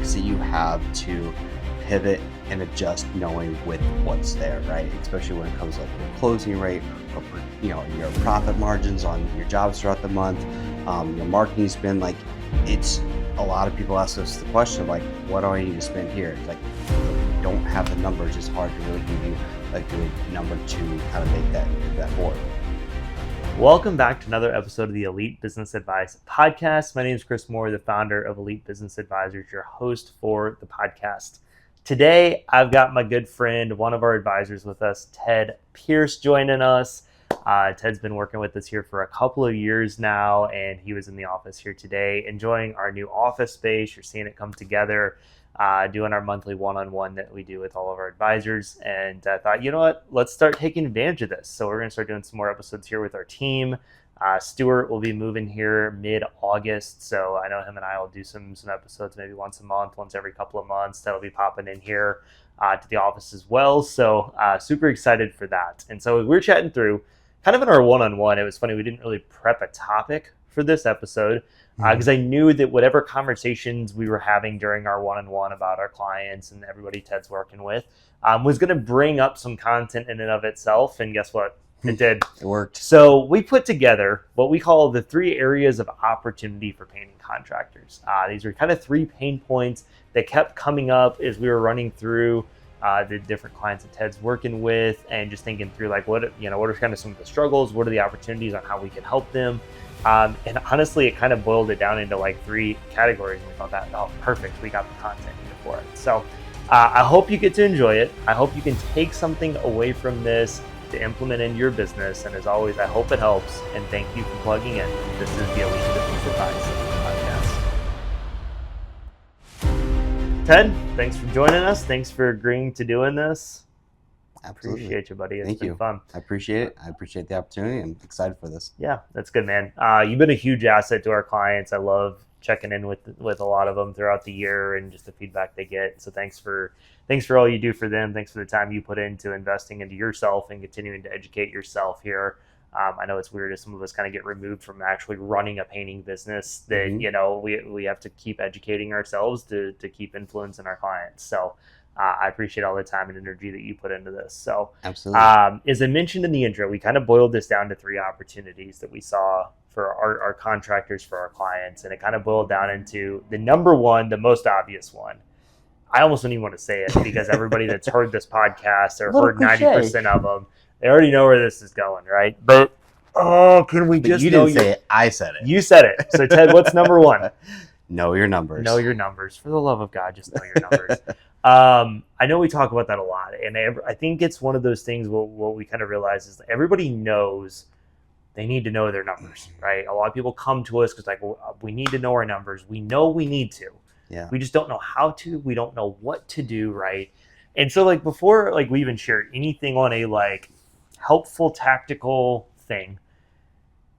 facts that you have to pivot and adjust knowing with what's there, right? Especially when it comes to like your closing rate or your profit margins on your jobs throughout the month, your marketing spend. Like, it's a lot of people ask us the question of like, what do I need to spend here? It's like, if you don't have the numbers, it's hard to really give you a good number to kind of make that forward. Welcome back to another episode of the Elite Business Advice Podcast. My name is Chris Moore, the founder of Elite Business Advisors, your host for the podcast. Today, I've got my good friend, one of our advisors with us, Ted Pierce, joining us. Ted's been working with us here for a couple of years now, and he was in the office here today, enjoying our new office space. You're seeing it come together, doing our monthly one-on-one that we do with all of our advisors. And I thought, you know what, let's start taking advantage of this. So we're going to start doing some more episodes here with our team. Stuart will be moving here mid-August, so I know him and I will do some episodes maybe once a month, once every couple of months. That'll be popping in here to the office as well. So super excited for that. And so we're chatting through kind of in our one-on-one. It was funny, we didn't really prep a topic for this episode because I knew that whatever conversations we were having during our one-on-one about our clients and everybody Ted's working with was going to bring up some content in and of itself. And guess what? It did. It worked. So we put together what we call the 3 areas of opportunity for painting contractors. These are kind of 3 pain points that kept coming up as we were running through the different clients that Ted's working with, and just thinking through like what are kind of some of the struggles, what are the opportunities on how we can help them. And honestly, it kind of boiled it down into like 3 categories. And we thought that, oh, perfect, we got the content here for it. So I hope you get to enjoy it. I hope you can take something away from this to implement in your business. And as always, I hope it helps. And thank you for plugging in. This is the Elite Business Advice Podcast. Ted, thanks for joining us. Thanks for agreeing to doing this. Absolutely. Appreciate you, buddy. Thank you. Fun. I appreciate it. I appreciate the opportunity. I'm excited for this. Yeah, that's good, man. You've been a huge asset to our clients. I love checking in with a lot of them throughout the year and just the feedback they get. So thanks for all you do for them. Thanks for the time you put into investing into yourself and continuing to educate yourself here. I know it's weird as some of us kind of get removed from actually running a painting business that, we have to keep educating ourselves to keep influencing our clients. So I appreciate all the time and energy that you put into this. So absolutely. As I mentioned in the intro, we kind of boiled this down to 3 opportunities that we saw for our contractors, for our clients. And it kind of boiled down into the number one, the most obvious one. I almost don't even want to say it because everybody that's heard this podcast or heard 90% of them, they already know where this is going, right? But can we just? You didn't say it. I said it. You said it. So Ted, what's number 1? Know your numbers. Know your numbers. For the love of God, just know your numbers. I know we talk about that a lot, and I think it's one of those things. What we kind of realize is that everybody knows they need to know their numbers, right? A lot of people come to us because we need to know our numbers. We know we need to. Yeah. We just don't know how to. We don't know what to do, right? And so before we even share anything on a helpful tactical thing,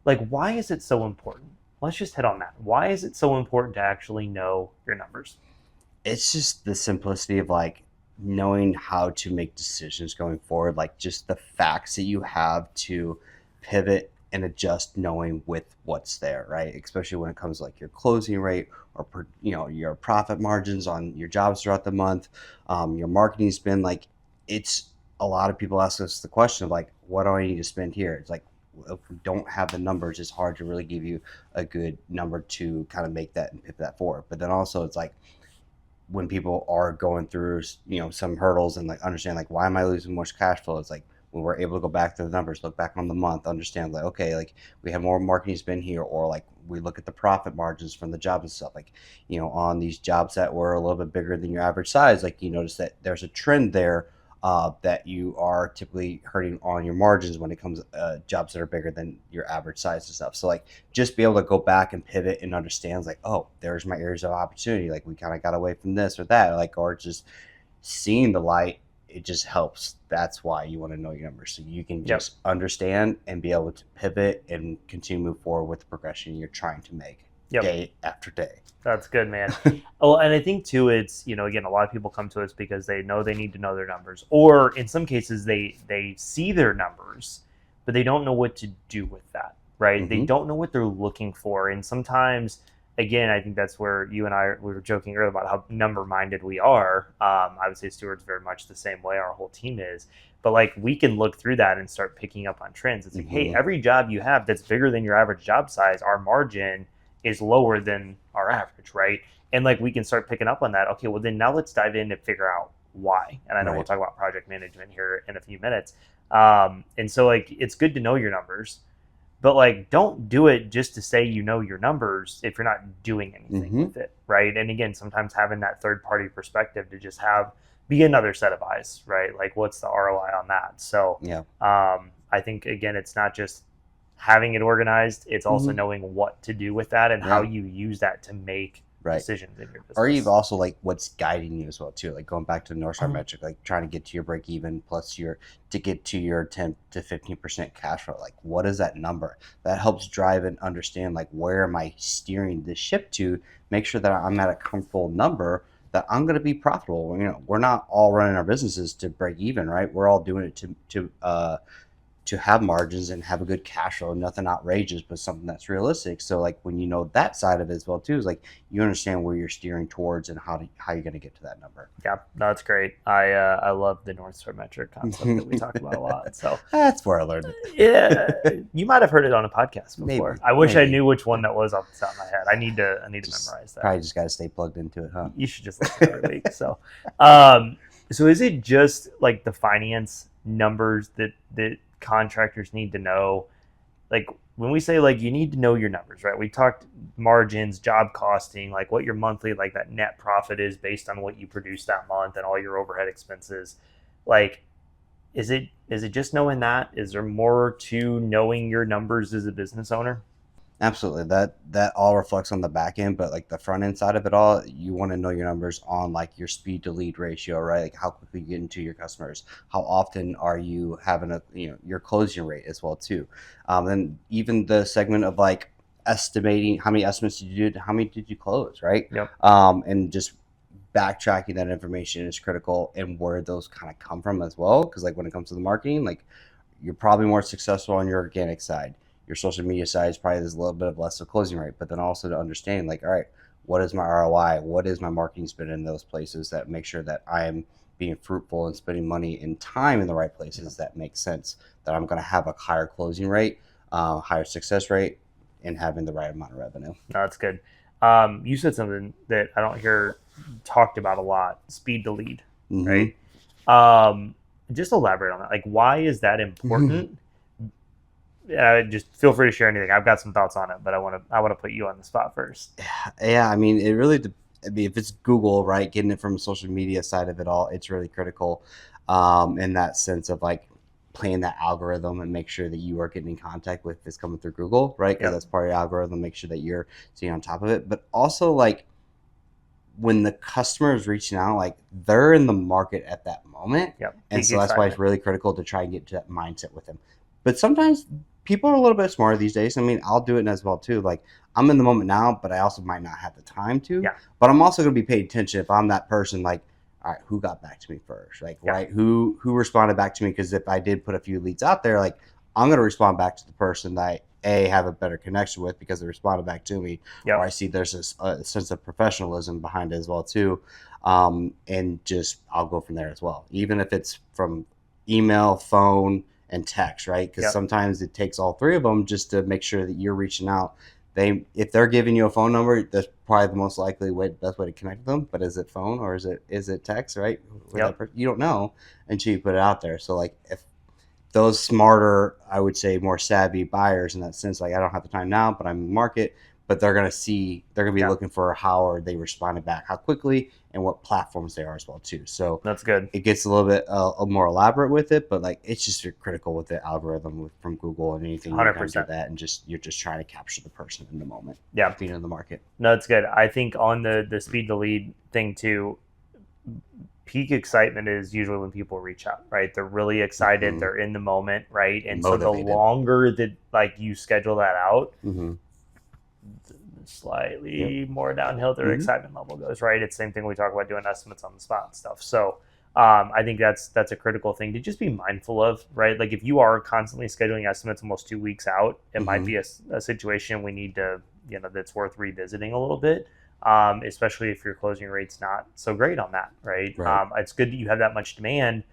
why is it so important? Let's just hit on that. Why is it so important to actually know your numbers? It's just the simplicity of knowing how to make decisions going forward, just the facts that you have to pivot and adjust knowing with what's there, right? Especially when it comes to your closing rate or your profit margins on your jobs throughout the month, your marketing spend. It's a lot of people ask us the question of what do I need to spend here? It's if we don't have the numbers, it's hard to really give you a good number to kind of make that and pivot that forward. But then also it's when people are going through some hurdles and understand why am I losing much cash flow? It's when we're able to go back to the numbers, look back on the month, understand we have more marketing spend here, or we look at the profit margins from the jobs and stuff, on these jobs that were a little bit bigger than your average size, you notice that there's a trend there that you are typically hurting on your margins when it comes to jobs that are bigger than your average size and stuff. So just be able to go back and pivot and understand oh, there's my areas of opportunity. We kind of got away from this or that, or just seeing the light. It just helps. That's why you want to know your numbers, so you can just understand and be able to pivot and continue to move forward with the progression you're trying to make day after day. That's good, man. Oh, and I think too, it's, again, a lot of people come to us because they know they need to know their numbers, or in some cases they see their numbers, but they don't know what to do with that, right? Mm-hmm. They don't know what they're looking for. And sometimes again, I think that's where you and I, we were joking earlier about how number minded we are. I would say Stuart's very much the same way. Our whole team is. But like we can look through that and start picking up on trends. It's like, hey, every job you have that's bigger than your average job size, our margin is lower than our average, right? And like we can start picking up on that. Okay, well then now let's dive in and figure out why. And I know we'll talk about project management here in a few minutes. And so like it's good to know your numbers, but like don't do it just to say you know your numbers if you're not doing anything with it, right? And again, sometimes having that third party perspective to just be another set of eyes, right? Like what's the ROI on that? So I think again, it's not just having it organized, it's also knowing what to do with that and how you use that to make decisions in your business. Or you've also like what's guiding you as well too, like going back to the North Star metric, like trying to get to your break even plus to get to your 10 to 15% cash flow. Like what is that number? That helps drive and understand like where am I steering the ship to make sure that I'm at a comfortable number that I'm going to be profitable. You know, we're not all running our businesses to break even, right? We're all doing it to have margins and have a good cash flow, nothing outrageous, but something that's realistic. So like when you know that side of it as well too, is like you understand where you're steering towards and how you're going to get to that number. Yeah, that's great. I love the North Star metric concept that we talk about a lot. So that's where I learned it. Yeah, you might have heard it on a podcast before. Maybe, I wish I knew which one that was off the top of my head. I need to memorize that. Probably just got to stay plugged into it, huh? You should just listen every week. So, so is it just like the finance numbers that contractors need to know? Like when we say like you need to know your numbers, right? We talked margins, job costing, like what your monthly like that net profit is based on what you produce that month and all your overhead expenses. Like is it just knowing that? Is there more to knowing your numbers as a business owner? Absolutely. That all reflects on the back end, but like the front end side of it all, you want to know your numbers on like your speed to lead ratio, right? Like how quickly you get into your customers. How often are you having your closing rate as well too. And even the segment of like estimating how many estimates did you do, how many did you close, right? Yep. And just backtracking that information is critical and where those kind of come from as well. Because like when it comes to the marketing, like you're probably more successful on your organic side. Your social media side is probably there's a little bit of less of closing rate, but then also to understand like, all right, what is my ROI? What is my marketing spend in those places that make sure that I'm being fruitful and spending money and time in the right places that make sense, that I'm going to have a higher closing rate, higher success rate, and having the right amount of revenue. No, that's good. You said something that I don't hear talked about a lot, speed to lead, right? Just elaborate on that. Like, why is that important? Just feel free to share anything. I've got some thoughts on it, but I want to put you on the spot first. Yeah, I mean, it really. I mean, if it's Google, right, getting it from the social media side of it all, it's really critical in that sense of like playing that algorithm and make sure that you are getting in contact with this coming through Google, right? Because that's part of your algorithm. Make sure that you're staying on top of it, but also like when the customer is reaching out, like they're in the market at that moment, and so that's why it's really critical to try and get to that mindset with them. But sometimes people are a little bit smarter these days. I mean, I'll do it as well too. Like I'm in the moment now, but I also might not have the time to. Yeah. But I'm also going to be paying attention if I'm that person. Like, all right, who got back to me first? Like, right, who responded back to me? Because if I did put a few leads out there, like I'm going to respond back to the person that I have a better connection with because they responded back to me. Or I see there's a sense of professionalism behind it as well too, and just I'll go from there as well. Even if it's from email, phone, and text, right? Because sometimes it takes all three of them just to make sure that you're reaching out. If they're giving you a phone number, that's probably the most likely best way to connect with them. But is it phone or is it text, right? You don't know until you put it out there. So like if those smarter, I would say more savvy buyers in that sense, like I don't have the time now, but I'm in the market, but they're going to be looking for how are they responding back, how quickly, and what platforms they are as well too. So that's good. It gets a little bit more elaborate with it, but like it's just critical with the algorithm from Google and anything. 100% do that, and you're just trying to capture the person in the moment. Yeah, being in the market. No, that's good. I think on the speed to lead thing too, peak excitement is usually when people reach out, right? They're really excited. They're in the moment, right? And motivated. So the longer that like you schedule that out, slightly more downhill their excitement level goes, right? It's the same thing we talk about doing estimates on the spot and stuff. So I think that's a critical thing to just be mindful of, right? Like if you are constantly scheduling estimates almost 2 weeks out, it might be a situation we need to that's worth revisiting a little bit. Especially if your closing rate's not so great on that, right? Right. It's good that you have that much demand,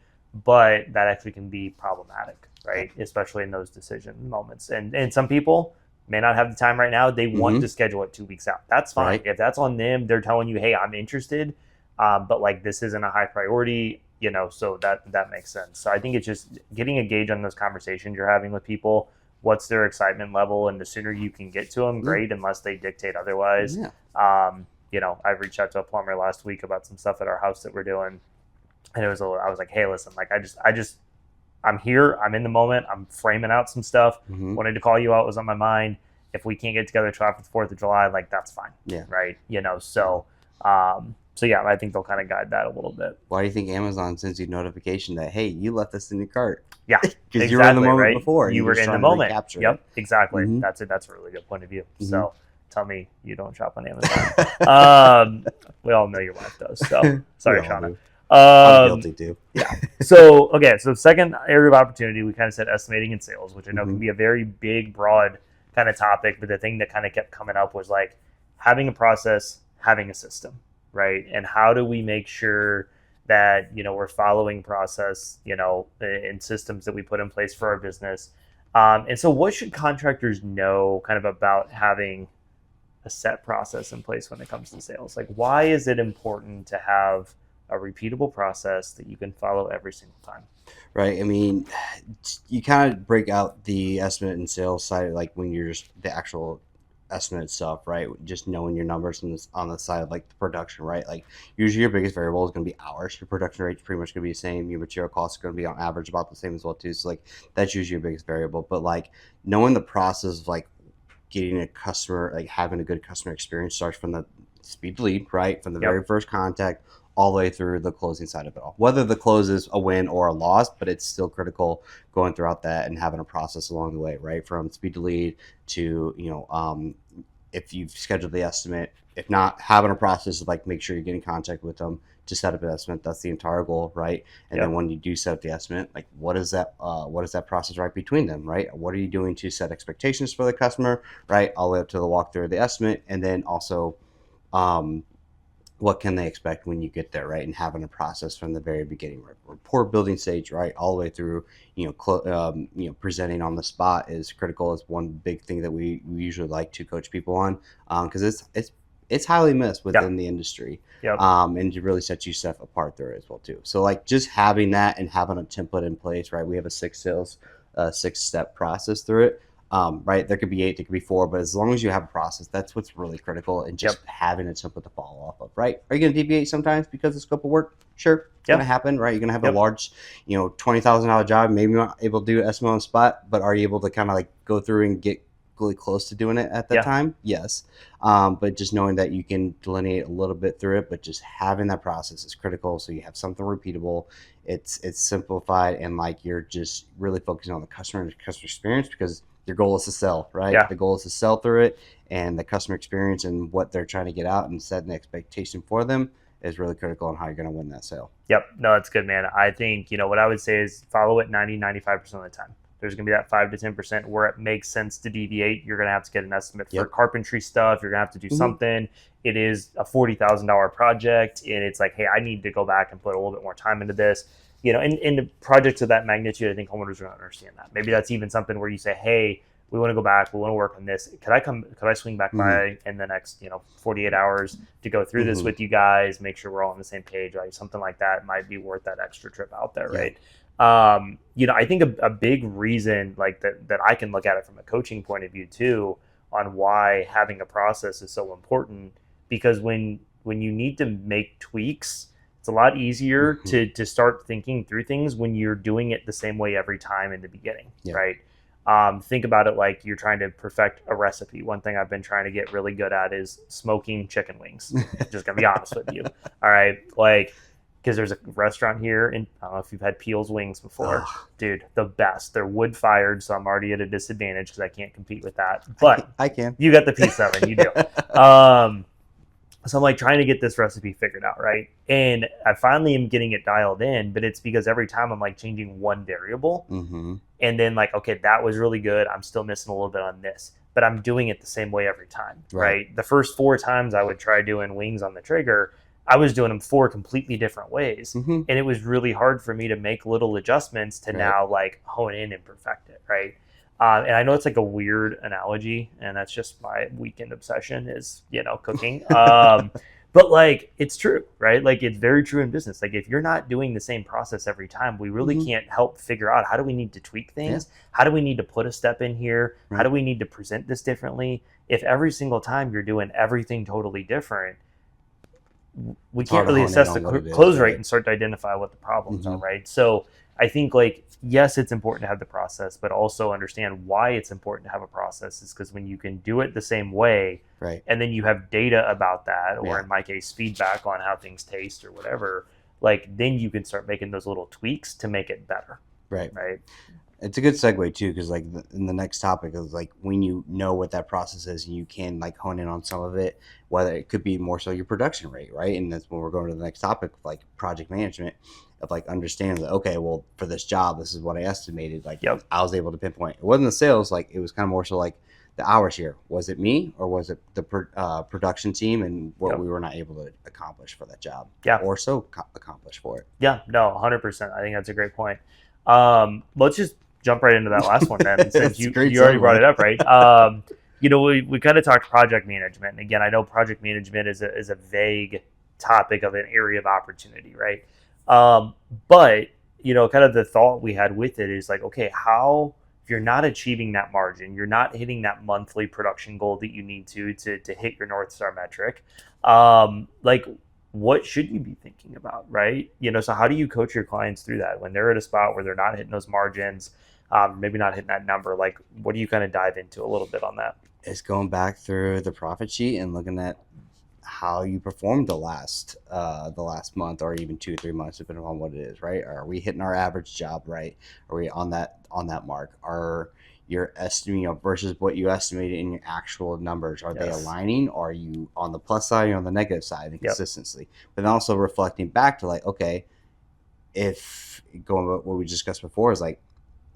but that actually can be problematic, right? Especially in those decision moments. And some people may not have the time right now. They want to schedule it 2 weeks out. That's fine. Right. If that's on them, they're telling you, hey, I'm interested, but like this isn't a high priority, so that makes sense. So I think it's just getting a gauge on those conversations you're having with people. What's their excitement level, and the sooner you can get to them, great, unless they dictate otherwise. Yeah. I reached out to a plumber last week about some stuff at our house that we're doing, and I was like, hey, listen, like I'm here, I'm in the moment, I'm framing out some stuff. Wanted to call you out, was on my mind. If we can't get together till after the 4th of July, like that's fine. Yeah. Right. So yeah, I think they'll kind of guide that a little bit. Why do you think Amazon sends you notification that, hey, you left this in your cart? Yeah, because exactly, you were in the moment right? before. You were in the moment. Yep, exactly. Mm-hmm. That's it. That's a really good point of view. So tell me you don't shop on Amazon. We all know your wife does. So sorry, Shauna. I'm guilty too. Yeah. So second area of opportunity, we kind of said estimating and sales, which I know can be a very big, broad kind of topic. But the thing that kind of kept coming up was like having a process, having a system, right? And how do we make sure that we're following process, and systems that we put in place for our business. And so what should contractors know kind of about having a set process in place when it comes to sales? Like, why is it important to have a repeatable process that you can follow every single time? Right. I mean, you kind of break out the estimate and sales side, like when you're just the actual estimate itself, right? Just knowing your numbers on the side of like the production, right? Like usually your biggest variable is going to be hours. Your production rate is pretty much going to be the same. Your material costs are going to be on average about the same as well too. So like that's usually your biggest variable. But like knowing the process of like getting a customer, like having a good customer experience starts from the speed to lead, right? From the very first contact all the way through the closing side of it all. Whether the close is a win or a loss, but it's still critical going throughout that and having a process along the way, right? From speed to lead to, if you've scheduled the estimate, if not, having a process of like make sure you're getting in contact with them to set up an estimate. That's the entire goal, right? And then when you do set up the estimate, like what is that process right between them, right? What are you doing to set expectations for the customer, right? All the way up to the walkthrough of the estimate, and then also what can they expect when you get there, right? And having a process from the very beginning, right? Report building stage, right, all the way through, presenting on the spot is critical. Is one big thing that we usually like to coach people on, because it's highly missed within the industry, and it really sets you stuff apart there as well too. So like just having that and having a template in place, right? We have a 6-step process through it. Right, there could be 8, there could be 4, but as long as you have a process, that's what's really critical, and just having a template to follow off of, right? Are you going to deviate sometimes because of the scope of work? Sure, it's going to happen, right? You're going to have a large, $20,000 job, maybe you're not able to do estimate on the spot, but are you able to kind of like go through and get really close to doing it at that time? Yes. But just knowing that you can delineate a little bit through it, but just having that process is critical, so you have something repeatable. It's simplified, and like you're just really focusing on the customer and the customer experience, because your goal is to sell, right? The goal is to sell through it, and the customer experience and what they're trying to get out and setting the expectation for them is really critical on how you're going to win that sale. Yep. No, that's good, man. I think, what I would say is follow it 95% of the time. There's going to be that 5 to 10% where it makes sense to deviate. You're going to have to get an estimate for carpentry stuff. You're going to have to do something. It is a $40,000 project, and it's like, hey, I need to go back and put a little bit more time into this. In the projects of that magnitude, I think homeowners are going to understand that. Maybe that's even something where you say, hey, we want to go back, we want to work on this. Could I swing back by in the next, 48 hours to go through this with you guys, make sure we're all on the same page, like something like that might be worth that extra trip out there, right? I think a big reason like that I can look at it from a coaching point of view too, on why having a process is so important, because when you need to make tweaks, it's a lot easier to start thinking through things when you're doing it the same way every time in the beginning, right? Think about it like you're trying to perfect a recipe. One thing I've been trying to get really good at is smoking chicken wings. Just gonna be honest with you. All right, like, because there's a restaurant here, and I don't know if you've had Peel's Wings before. Dude, the best. They're wood fired, so I'm already at a disadvantage because I can't compete with that. But I can. You got the P7, you do. So I'm like trying to get this recipe figured out, right? And I finally am getting it dialed in, but it's because every time I'm like changing one variable, and then like, okay, that was really good. I'm still missing a little bit on this, but I'm doing it the same way every time, right? The first 4 times I would try doing wings on the trigger, I was doing them 4 completely different ways. Mm-hmm. And it was really hard for me to make little adjustments to now like hone in and perfect it, right? And I know it's like a weird analogy, and that's just my weekend obsession is, cooking. But like, it's true, right? Like, it's very true in business. Like, if you're not doing the same process every time, we really can't help figure out, how do we need to tweak things? How do we need to put a step in here? How do we need to present this differently? If every single time you're doing everything totally different, we can't really assess the close rate and start to identify what the problems are, right? So I think, like, yes, it's important to have the process, but also understand why it's important to have a process is because when you can do it the same way, right, and then you have data about that, or in my case, feedback on how things taste or whatever, like, then you can start making those little tweaks to make it better. Right. Right. It's a good segue too, because like in the next topic is like when you know what that process is and you can like hone in on some of it, whether it could be more so your production rate, right? And that's when we're going to the next topic, like project management, of like understanding that, okay, well, for this job, this is what I estimated. Like I was able to pinpoint. It wasn't the sales, like it was kind of more so like the hours here. Was it me or was it the production team and what we were not able to accomplish for that job? Or so accomplish for it. Yeah, no, 100%. I think that's a great point. Let's just jump right into that last one then, since you already brought it up, right? We kind of talked project management. And again, I know project management is a vague topic of an area of opportunity, right? But kind of the thought we had with it is like, okay, how, if you're not achieving that margin, you're not hitting that monthly production goal that you need to hit your North Star metric, like, what should you be thinking about, right? So how do you coach your clients through that when they're at a spot where they're not hitting those margins, maybe not hitting that number? Like, what do you kind of dive into a little bit on that? It's going back through the profit sheet and looking at how you performed the last month or even 2-3 months, depending on what it is, right? Are we hitting our average job, right? Are we on that mark? Are your estimate, versus what you estimated in your actual numbers, are they aligning? Are you on the plus side or on the negative side and consistency? But then also reflecting back to like, okay, if going with what we discussed before is like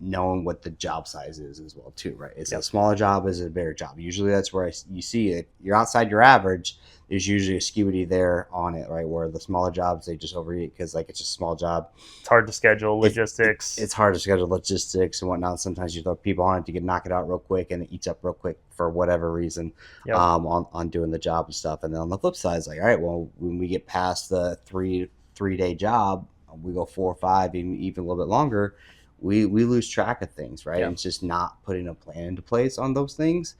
knowing what the job size is as well too, right? Is it a smaller job? Is it a bigger job? Usually that's where you see it. You're outside your average. There's usually a skewy there on it, right? Where the smaller jobs, they just overeat because like it's a small job. It's hard to schedule logistics. It's hard to schedule logistics and whatnot. Sometimes you throw people on it to knock it out real quick, and it eats up real quick for whatever reason on doing the job and stuff. And then on the flip side, it's like, all right, well, when we get past the three-day job, we go 4 or 5, even a little bit longer. We lose track of things, right? And it's just not putting a plan into place on those things.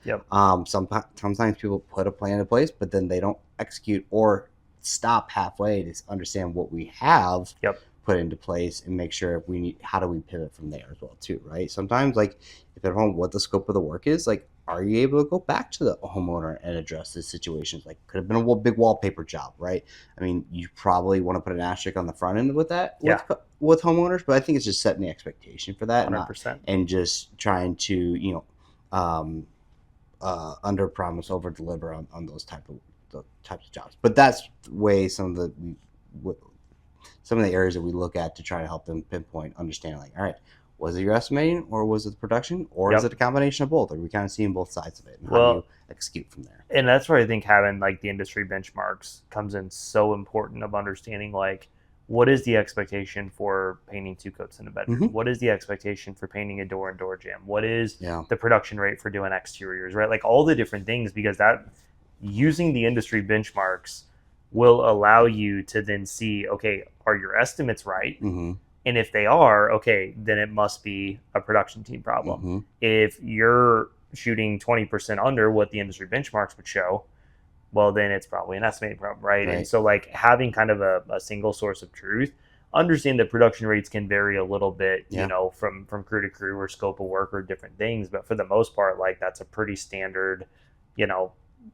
Sometimes people put a plan into place, but then they don't execute or stop halfway to understand what we have put into place and make sure how do we pivot from there as well too, right? Sometimes, like, depending on what the scope of the work is, like, are you able to go back to the homeowner and address the situations? Like, could have been a big wallpaper job, right? I mean, you probably want to put an asterisk on the front end with that with homeowners, but I think it's just setting the expectation for that 100%. and just trying to, under promise, over deliver on those types of jobs. But that's the way some of the areas that we look at to try to help them pinpoint, understand, like, all right, was it your estimating or was it the production or is it a combination of both? Are we kind of seeing both sides of it? And how do you execute from there? And that's where I think having like the industry benchmarks comes in so important, of understanding like, what is the expectation for painting 2 coats in a bedroom? What is the expectation for painting a door and door jamb? What is the production rate for doing exteriors, right? Like all the different things, because that using the industry benchmarks will allow you to then see, okay, are your estimates right? And if they are, okay, then it must be a production team problem. If you're shooting 20% under what the industry benchmarks would show, well, then it's probably an estimating problem, right? And so like having kind of a single source of truth, understand that production rates can vary a little bit, from crew to crew or scope of work or different things. But for the most part, like that's a pretty standard,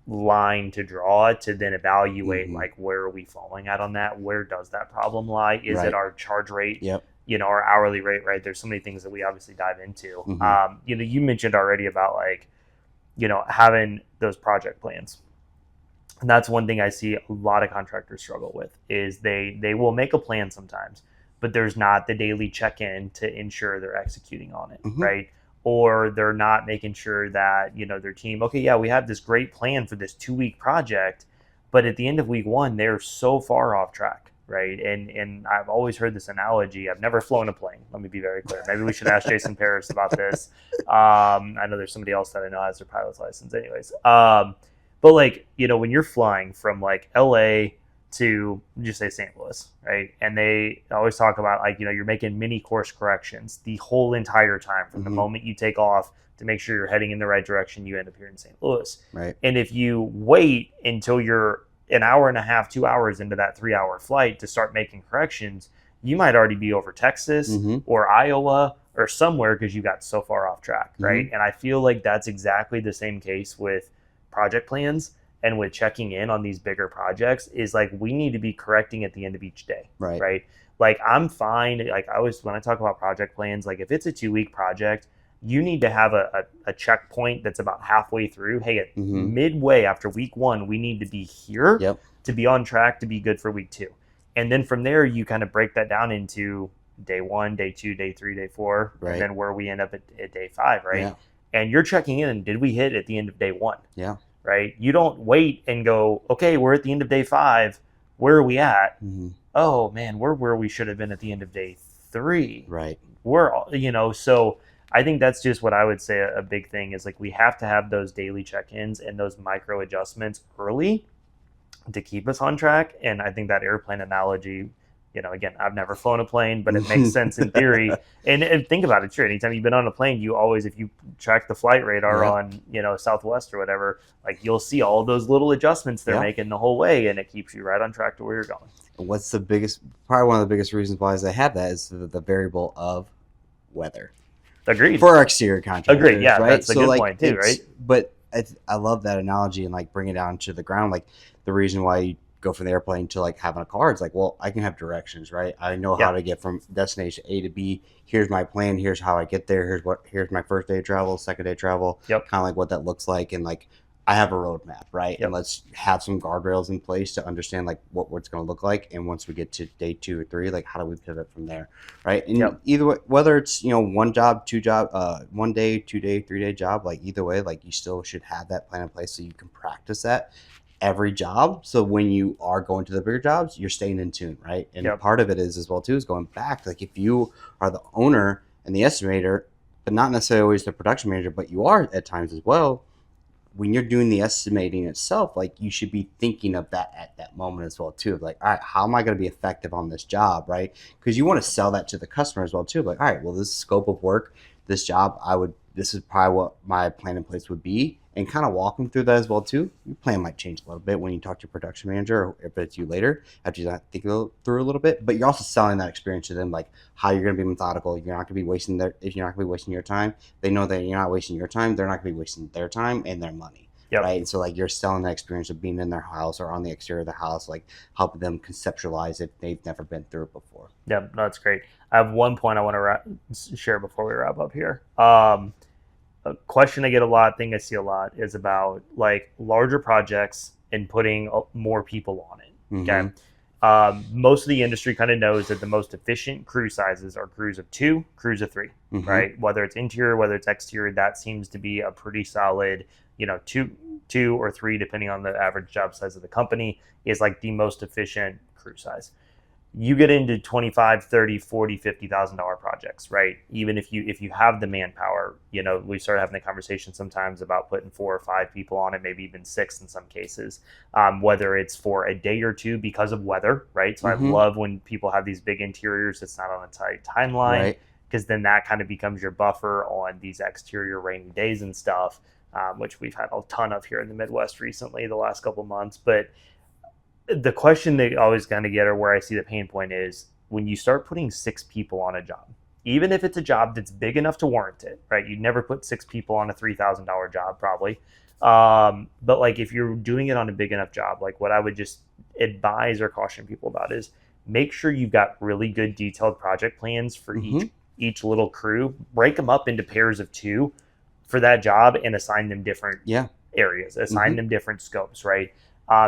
line to draw to then evaluate like, where are we falling at on that? Where does that problem lie? Is it our charge rate? Our hourly rate, right? There's so many things that we obviously dive into. You mentioned already about like, having those project plans. And that's one thing I see a lot of contractors struggle with is they will make a plan sometimes, but there's not the daily check-in to ensure they're executing on it, Mhm. right? Or they're not making sure that, their team, okay, yeah, we have this great plan for this 2-week project, but at the end of week one, they're so far off track, right? And I've always heard this analogy. I've never flown a plane. Let me be very clear. Maybe we should ask Jason Paris about this. I know there's somebody else that I know has their pilot's license, anyways. But like, when you're flying from like LA to just say St. Louis, right? And they always talk about like, you're making mini course corrections the whole entire time from the moment you take off to make sure you're heading in the right direction. You end up here in St. Louis. Right. And if you wait until you're an hour and a half, 2 hours into that 3-hour flight to start making corrections, you might already be over Texas or Iowa or somewhere because you got so far off track, right? And I feel like that's exactly the same case with project plans and with checking in on these bigger projects. Is like we need to be correcting at the end of each day, right? Like I'm fine. Like I always, when I talk about project plans, like if it's a 2-week project, you need to have a checkpoint that's about halfway through. Hey, at midway after week one, we need to be here to be on track to be good for week 2. And then from there, you kind of break that down into day 1, day 2, day 3, day 4, and then where we end up at day 5, right? Yeah. And you're checking in, did we hit at the end of day 1? Yeah. Right? You don't wait and go, okay, we're at the end of day 5. Where are we at? Oh man, we're where we should have been at the end of day 3. Right. So I think that's just what I would say a big thing is like we have to have those daily check-ins and those micro adjustments early to keep us on track. And I think that airplane analogy, again, I've never flown a plane, but it makes sense in theory. And think about it, sure. Anytime you've been on a plane, you always, if you track the flight radar on, Southwest or whatever, like you'll see all those little adjustments they're making the whole way, and it keeps you right on track to where you're going. What's the biggest, probably one of the biggest reasons why they have that is the variable of weather. Agreed. For our exterior contractors. Agreed. Yeah, right? that's a good point too, right? But I love that analogy and like bring it down to the ground. Like the reason why you go from the airplane to like having a car, it's like, well, I can have directions, right? I know how to get from destination A to B. Here's my plan. Here's how I get there. Here's my first day of travel, second day of travel. Kind of like what that looks like. And like, I have a roadmap, right? And let's have some guardrails in place to understand like what it's going to look like. And once we get to day 2 or 3, like how do we pivot from there, right? And either way, whether it's one job, 2 job, 1 day, 2 day, 3 day job, like either way, like you still should have that plan in place so you can practice that every job. So when you are going to the bigger jobs, you're staying in tune, right? And part of it is as well too is going back. Like if you are the owner and the estimator, but not necessarily always the production manager, but you are at times as well. When you're doing the estimating itself, like you should be thinking of that at that moment as well too. Like, all right, how am I going to be effective on this job, right? Because you want to sell that to the customer as well too. Like, all right, well, this scope of work, this job, this is probably what my plan in place would be, and kind of walk them through that as well too. Your plan might change a little bit when you talk to your production manager, or if it's you later after you think through a little bit. But you're also selling that experience to them, like how you're going to be methodical. You're not going to be wasting if you're not going to be wasting your time. They know that you're not wasting your time. They're not going to be wasting their time and their money. Right. And so like you're selling that experience of being in their house or on the exterior of the house, like helping them conceptualize it. They've never been through it before. Yeah, no, that's great. I have one point I want to share before we wrap up here. A question I get a lot, thing I see a lot is about like larger projects and putting more people on it. Okay. Most of the industry kind of knows that the most efficient crew sizes are crews of 2, crews of 3, right? Whether it's interior, whether it's exterior, that seems to be a pretty solid, 2 or 3, depending on the average job size of the company, is like the most efficient crew size. You get into $25,000, $30,000, $40,000, $50,000 projects, right? Even if you have the manpower, we start having the conversation sometimes about putting 4 or 5 people on it, maybe even 6 in some cases, whether it's for a day or 2 because of weather, right? So I love when people have these big interiors that's not on a tight timeline, because then that kind of becomes your buffer on these exterior rainy days and stuff, which we've had a ton of here in the Midwest recently, the last couple of months. But the question they always kind of get, or where I see the pain point, is when you start putting 6 people on a job, even if it's a job that's big enough to warrant it, right? You'd never put 6 people on a $3,000 job probably. But like if you're doing it on a big enough job, like what I would just advise or caution people about is make sure you've got really good detailed project plans for each little crew. Break them up into pairs of 2 for that job and assign them different areas, assign them different scopes, right?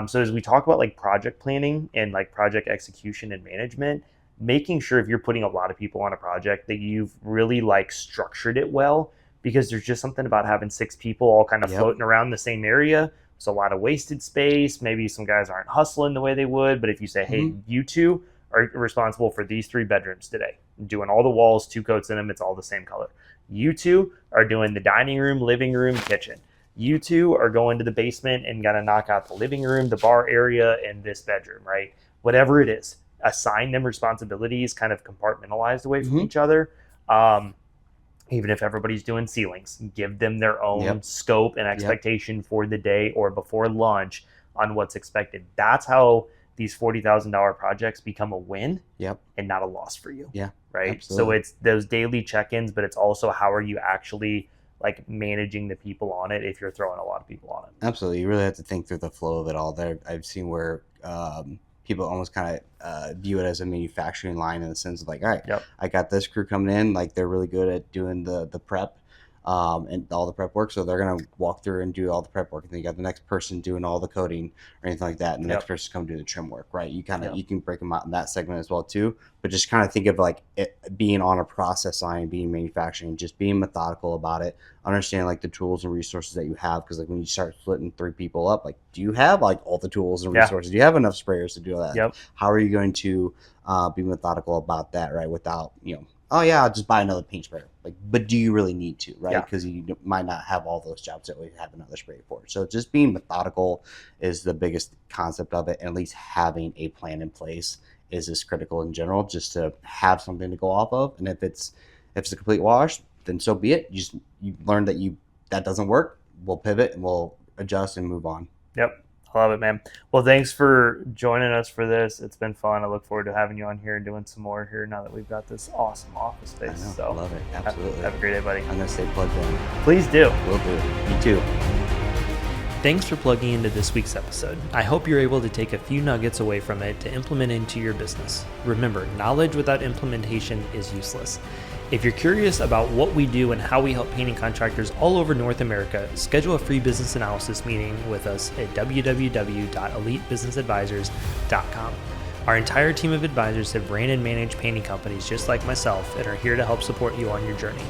So as we talk about like project planning and like project execution and management, making sure if you're putting a lot of people on a project that you've really like structured it well, because there's just something about having 6 people all kind of Yep. floating around the same area. It's a lot of wasted space. Maybe some guys aren't hustling the way they would, but if you say, hey, you two are responsible for these 3 bedrooms today, doing all the walls, 2 coats in them, it's all the same color. You two are doing the dining room, living room, kitchen. You two are going to the basement and gonna knock out the living room, the bar area, and this bedroom, right? Whatever it is, assign them responsibilities, kind of compartmentalized away from each other. Even if everybody's doing ceilings, give them their own scope and expectation for the day or before lunch on what's expected. That's how these $40,000 projects become a win and not a loss for you. Yeah. Right. Absolutely. So it's those daily check-ins, but it's also how are you actually like managing the people on it if you're throwing a lot of people on it. Absolutely. You really have to think through the flow of it all there. I've seen where people almost kind of view it as a manufacturing line in the sense of like, all right, I got this crew coming in, like they're really good at doing the prep and all the prep work. So they're going to walk through and do all the prep work. And then you got the next person doing all the coding or anything like that. And the next person come do the trim work, right? You kind of, you can break them out in that segment as well too, but just kind of think of like it being on a process line, being manufacturing, just being methodical about it, understand like the tools and resources that you have. Cause like when you start splitting 3 people up, like, do you have like all the tools and resources? Do you have enough sprayers to do that? How are you going to be methodical about that? Right. Without, oh yeah, I'll just buy another paint sprayer. Like, but do you really need to, right? Because you might not have all those jobs that we have another sprayer for. So just being methodical is the biggest concept of it, and at least having a plan in place is as critical in general, just to have something to go off of. And if it's a complete wash, then so be it. You learn that doesn't work. We'll pivot and we'll adjust and move on. Yep. I love it, man. Well, thanks for joining us for this. It's been fun. I look forward to having you on here and doing some more here now that we've got this awesome office space. I know, so I love it. Absolutely. Have a great day, buddy. I'm going to stay plugged in. Please do. Will do. You too. Thanks for plugging into this week's episode. I hope you're able to take a few nuggets away from it to implement into your business. Remember, knowledge without implementation is useless. If you're curious about what we do and how we help painting contractors all over North America, schedule a free business analysis meeting with us at www.elitebusinessadvisors.com. Our entire team of advisors have ran and managed painting companies just like myself and are here to help support you on your journey.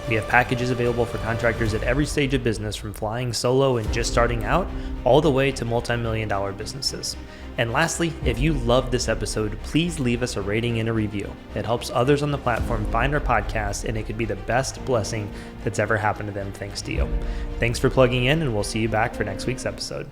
We have packages available for contractors at every stage of business, from flying solo and just starting out, all the way to multi-million-dollar businesses. And lastly, if you loved this episode, please leave us a rating and a review. It helps others on the platform find our podcast, and it could be the best blessing that's ever happened to them thanks to you. Thanks for plugging in, and we'll see you back for next week's episode.